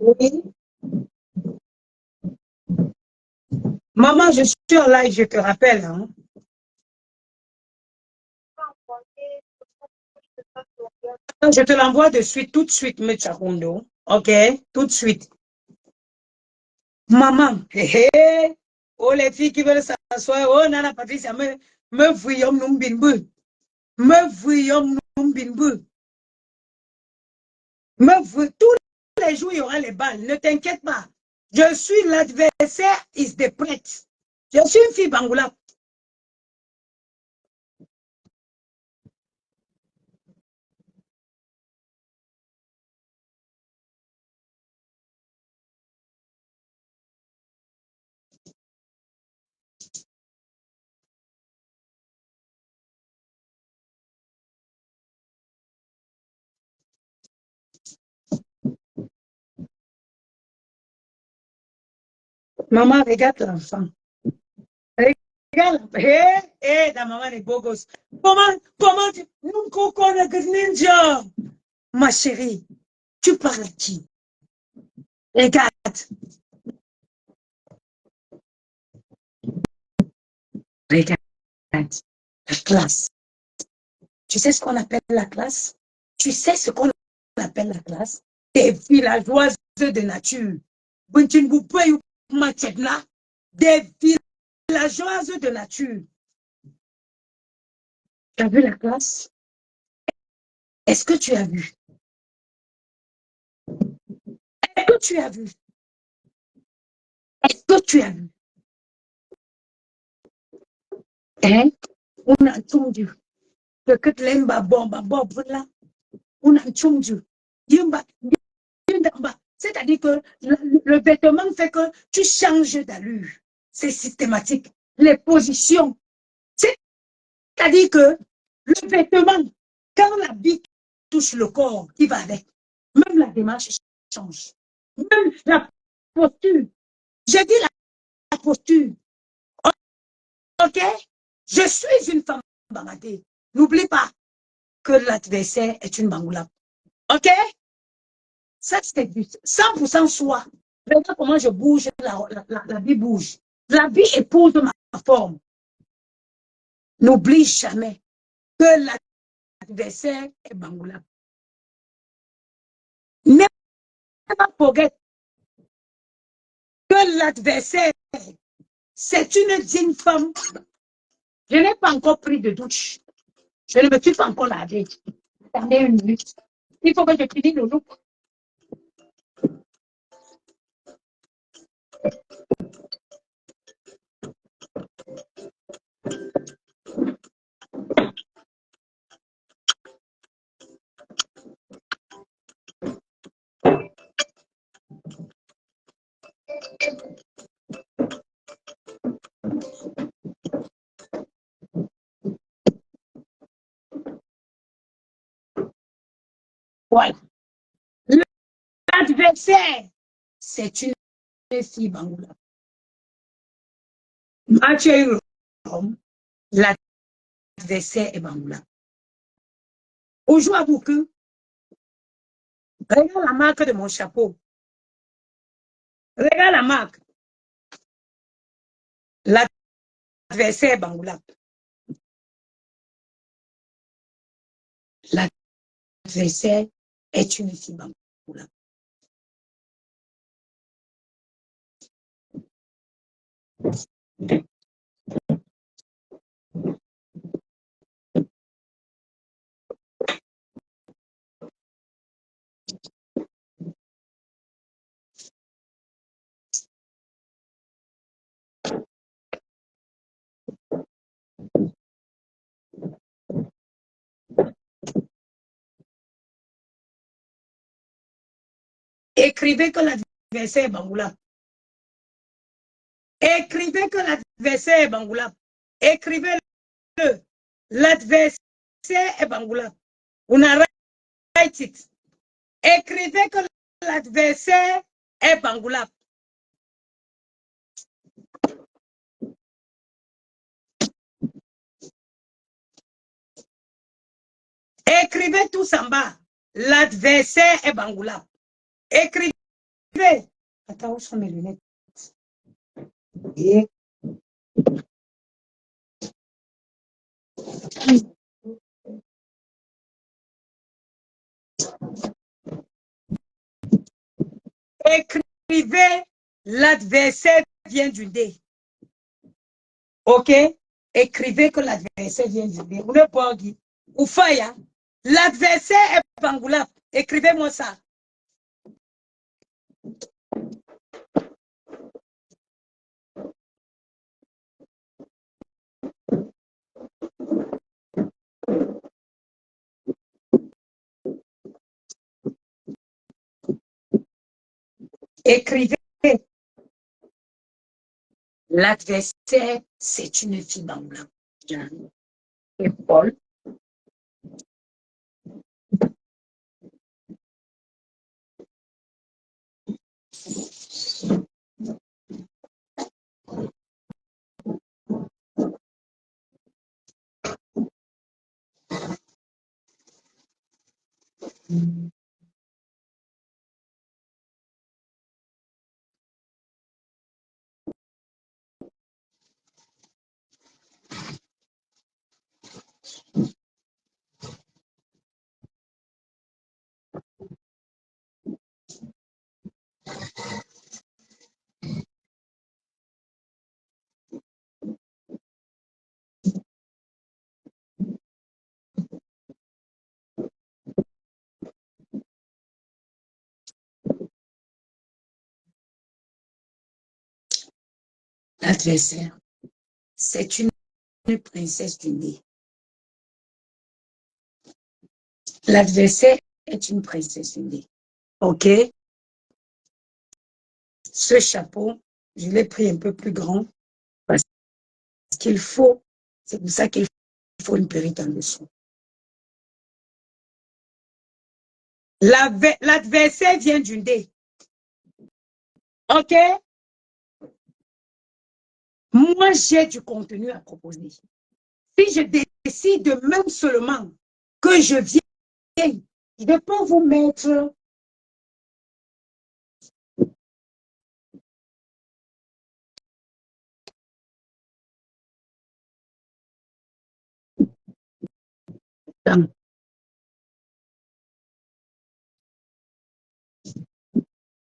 Oui. Maman, je suis en live, je te rappelle. Hein. Je te l'envoie de suite, tout de suite, Mechakundo. OK? Tout de suite. Maman, hé, hé. Oh, les filles qui veulent s'asseoir, oh, Nana Patricia, me voyons nous binbu. Me voyons nous binbu. Tous les jours, il y aura les balles. Ne t'inquiète pas. Je suis l'adversaire, is the prêtre. Je suis une fille bangoula. Maman, regarde l'enfant. Regarde. Hé, hé, ta maman est beau gosse. Comment tu... Nous, coco, ninja. Ma chérie, tu parles à qui? Regarde. Regarde. La classe. Tu sais ce qu'on appelle la classe? Tu sais ce qu'on appelle la classe? Des villageoises de nature. Des villageoises de nature. Tu as vu la classe? Est-ce que tu as vu? Est-ce que tu as vu? Est-ce que tu as vu? Hein? On a entendu. Que tu l'aimes, là. On a entendu. C'est-à-dire que le vêtement fait que tu changes d'allure. C'est systématique. Les positions. C'est-à-dire que le vêtement, quand la vie touche le corps qui va avec, même la démarche change. Même la posture. J'ai dit la posture. OK? Je suis une femme bangatée. N'oublie pas que l'adversaire est une bangoula. OK? Ça, c'est 100% soi. Regarde comment je bouge, la vie bouge. La vie épouse ma forme. N'oublie jamais que l'adversaire est bangoula. Never forget que l'adversaire, c'est une digne femme. Je n'ai pas encore pris de douche. Je ne me suis pas encore lavé. Attendez une minute. Il faut que je finisse le look. Voilà. L'adversaire, c'est une fille bangoula. Mathieu, l'adversaire est bangoula. Aujourd'hui, à beaucoup, regarde la marque de mon chapeau. Regarde la marque. L'adversaire est bangoula. L'adversaire est une fille bangoula. Écrivez que l'adversaire est Bangoulap. Écrivez que l'adversaire est Bangoulap. Écrivez-le. L'adversaire est Bangoulap. On a write it. Écrivez que l'adversaire est Bangoulap. Écrivez tous en bas. L'adversaire est Bangoulap. Écrivez. Attends, où sont mes lunettes? Et... Écrivez, l'adversaire vient du dé. OK? Écrivez que l'adversaire vient du dé. Vous ne pouvez pas. Ou Faya. L'adversaire est Bangoulap. Écrivez-moi ça. Écrivez. L'adversaire, c'est une fille Bangoulap. Et Paul. L'adversaire, c'est une princesse du nez. L'adversaire est une princesse du nez. OK? Ce chapeau, je l'ai pris un peu plus grand parce qu'il faut, c'est pour ça qu'il faut une perruque en dessous. L'adversaire vient du dé. OK? Moi, j'ai du contenu à proposer. Si je décide même seulement que je viens, je peux vous mettre dans.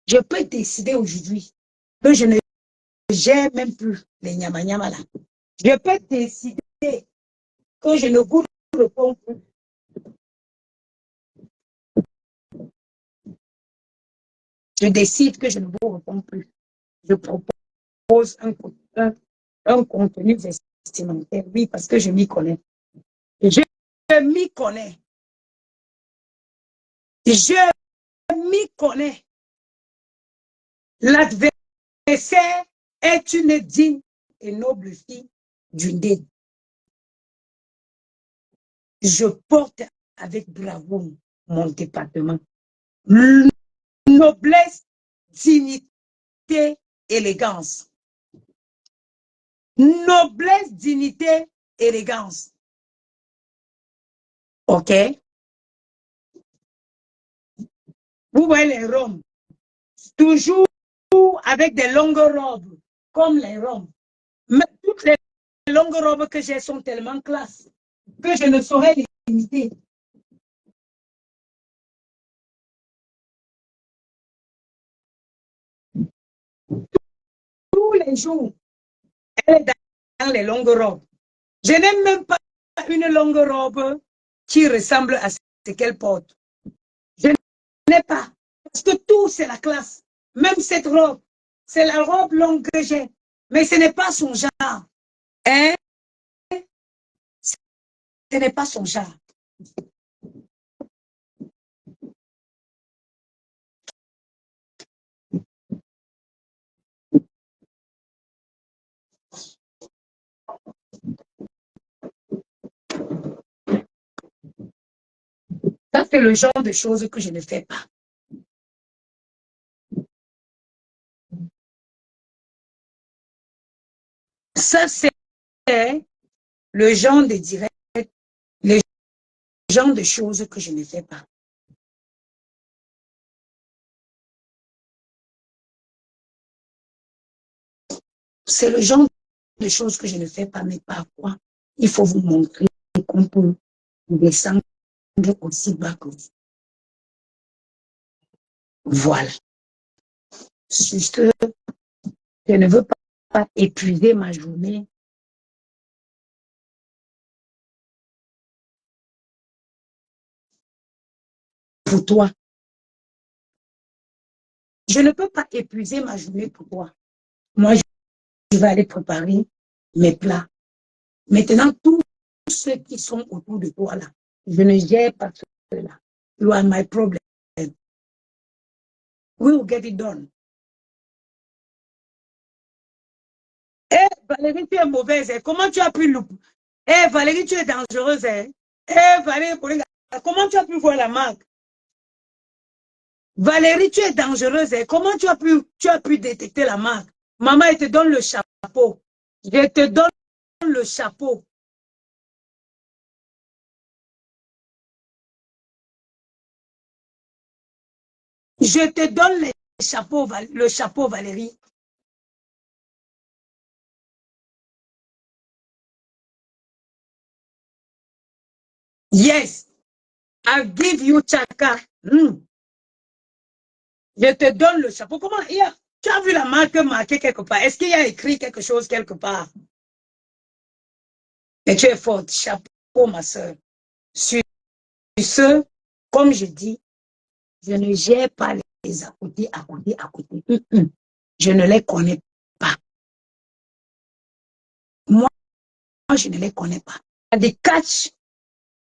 Je peux décider aujourd'hui que je ne gère même plus les nyama là. Je peux décider que je ne vous réponds plus. Je décide que je ne vous réponds plus. Je propose un contenu vestimentaire. Oui, parce que je m'y connais. Je m'y connais. Je m'y connais. L'adversaire est une digne et noble fille d'une dé. Je porte avec bravoure mon département. Noblesse, dignité, élégance. Noblesse, dignité, élégance. OK? Vous voyez les Roms, toujours avec des longues robes, comme les Roms. Mais toutes les longues robes que j'ai sont tellement classe que je ne saurais les imiter. Tous les jours, elle est dans les longues robes. Je n'ai même pas une longue robe qui ressemble à ce qu'elle porte. Je n'ai pas. Parce que tout, c'est la classe. Même cette robe, c'est la robe longue que j'ai. Mais ce n'est pas son genre. Hein? Ce n'est pas son genre. Ça, c'est le genre de choses que je ne fais pas. Ça, c'est le genre de direct, le genre de choses que je ne fais pas. C'est le genre de choses que je ne fais pas, mais parfois, il faut vous montrer qu'on peut descendre aussi bas que vous. Voilà. Juste, je ne veux pas épuiser ma journée pour toi. Je ne peux pas épuiser ma journée pour toi. Moi, je vais aller préparer mes plats. Maintenant, tous ceux qui sont autour de toi là, je ne gère pas cela. You are my problem. We will get it done. Eh, Valérie, tu es mauvaise. Hein? Comment tu as pu louper? Eh, Valérie, tu es dangereuse. Hein? Eh, Valérie, comment tu as pu voir la marque? Valérie, tu es dangereuse. Hein? Comment tu as pu détecter la marque? Maman, elle te donne le chapeau. Je te donne le chapeau. Je te donne le chapeau, Valérie. Yes, I'll give you chaka. Je te donne le chapeau. Comment tu as vu la marque marquée quelque part? Est-ce qu'il y a écrit quelque chose quelque part? Mais tu es forte. Chapeau, ma soeur. Sur ce, comme je dis, je ne gère pas les à côté, à côté, à côté. Je ne les connais pas. Moi, je ne les connais pas. The catch,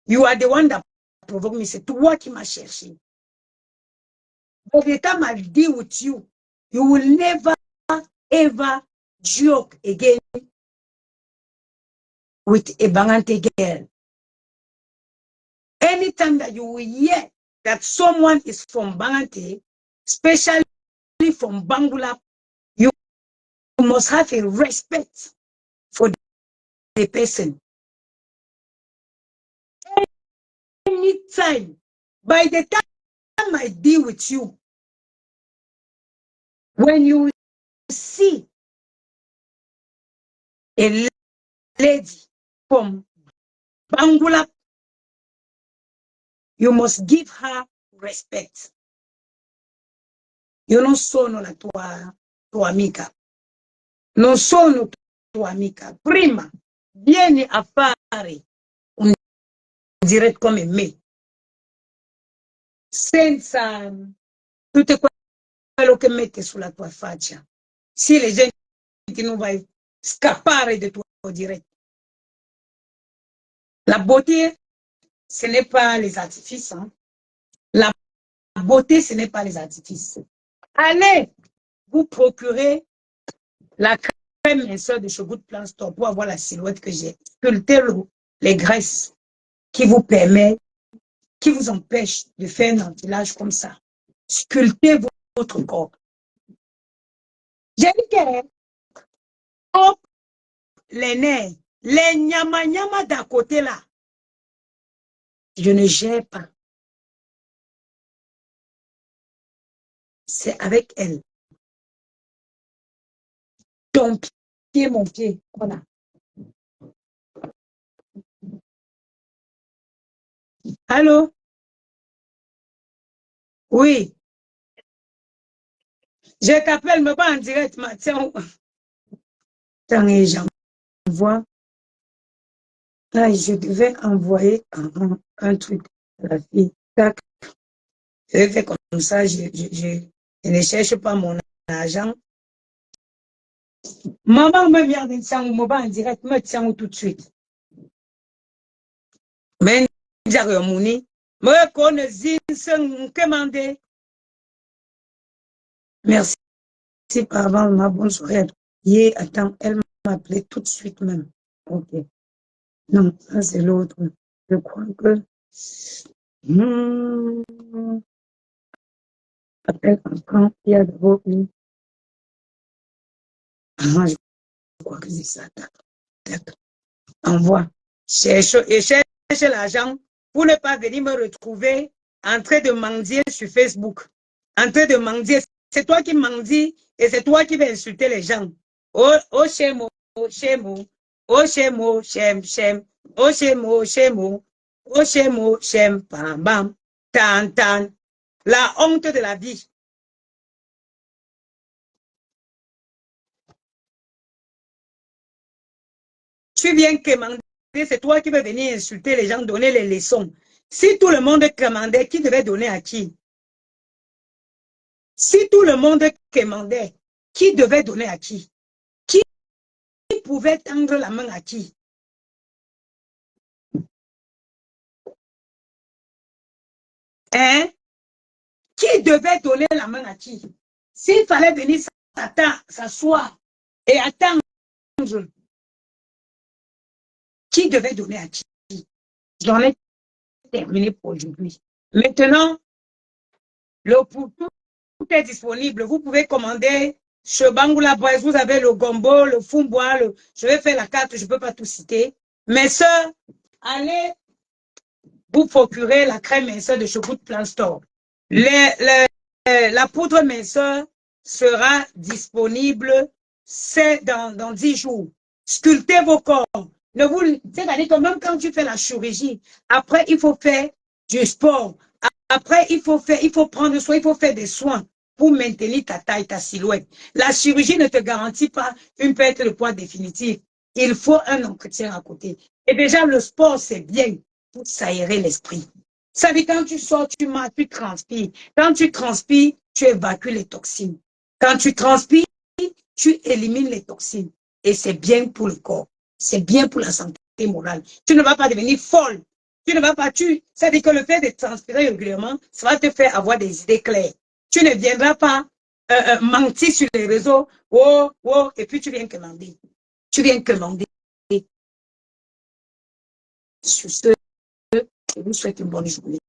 you are the one that provoked me. C'est toi qui m'as cherché. By the time I deal with you, you will never, ever joke again with a Bangante girl. Anytime that you will hear that someone is from Bangante, especially from Bangula, you must have a respect for the person. Anytime, by the time I deal with you, when you see a lady from Bangula, you must give her respect. Io non sono la tua amica. Non sono tua amica. Prima, vieni a fare un direct come me. Senza tutto quello che mette sulla tua faccia. Si le gente non vai scappare del tuo direct. La beauté, ce n'est pas les artifices. Hein. La beauté, ce n'est pas les artifices. Allez vous procurer la crème minceur de Show Good Plan Store pour avoir la silhouette que j'ai. Sculptez les graisses qui vous permettent, qui vous empêchent de faire un enfilage comme ça. Sculptez votre corps. J'ai dit que les nerfs, les nyama d'à côté là, je ne gère pas. C'est avec elle. Ton pied, mon pied. Voilà. Allô? Oui. Je t'appelle, mais pas en direct. Tiens, j'envoie. Ah, je devais envoyer un truc à la fille. Tac. Je vais faire comme ça. Je ne cherche pas mon argent. Maman me vient de tiens, en direct, me tiens tout de suite. Mais me connais merci par avant ma bonne soirée. Attends, elle m'a appelé tout de suite même. Ok. Non, ça c'est l'autre. Je crois que Hmm. Appel entrant, il y a d'abord une. Ah, je crois que c'est ça. Envoie. Cherche et cherche l'argent pour ne pas venir me retrouver en train de mendier sur Facebook. En train de mendier. C'est toi qui mendie et c'est toi qui vas insulter les gens. Oh, oh, chémo, oh, chémo, oh, chémo, chem, chem, oh, chémo, chémo, oh, chémo, chem, bam, bam, tan, tan. La honte de la vie. Tu viens commander, c'est toi qui vas venir insulter les gens, donner les leçons. Si tout le monde commandait, qui devait donner à qui? Si tout le monde commandait, qui devait donner à qui? Qui pouvait tendre la main à qui? Hein? Qui devait donner la main à qui? S'il fallait venir s'asseoir et attendre, qui devait donner à qui? J'en ai terminé pour aujourd'hui. Maintenant, tout est disponible. Vous pouvez commander chez Bangoula Boys. Vous avez le gombo, le fumbois. Je vais faire la carte, je ne peux pas tout citer. Mes soeurs, allez vous procurer la crème minceur de Chocolat Plan Store. La poudre minceur sera disponible dans 10 jours. Sculptez vos corps. C'est-à-dire que même quand tu fais la chirurgie, après, il faut faire du sport. Après, il faut prendre soin, il faut faire des soins pour maintenir ta taille, ta silhouette. La chirurgie ne te garantit pas une perte de poids définitive. Il faut un entretien à côté. Et déjà, le sport, c'est bien pour s'aérer l'esprit. Ça veut dire quand tu sors, tu marches, tu transpires. Quand tu transpires, tu évacues les toxines. Quand tu transpires, tu élimines les toxines. Et c'est bien pour le corps. C'est bien pour la santé morale. Tu ne vas pas devenir folle. Tu ne vas pas, ça veut dire que le fait de transpirer régulièrement, ça va te faire avoir des idées claires. Tu ne viendras pas mentir sur les réseaux, oh, oh, et puis tu viens commander. Tu viens commander. Sur ce, je vous souhaite une bonne journée.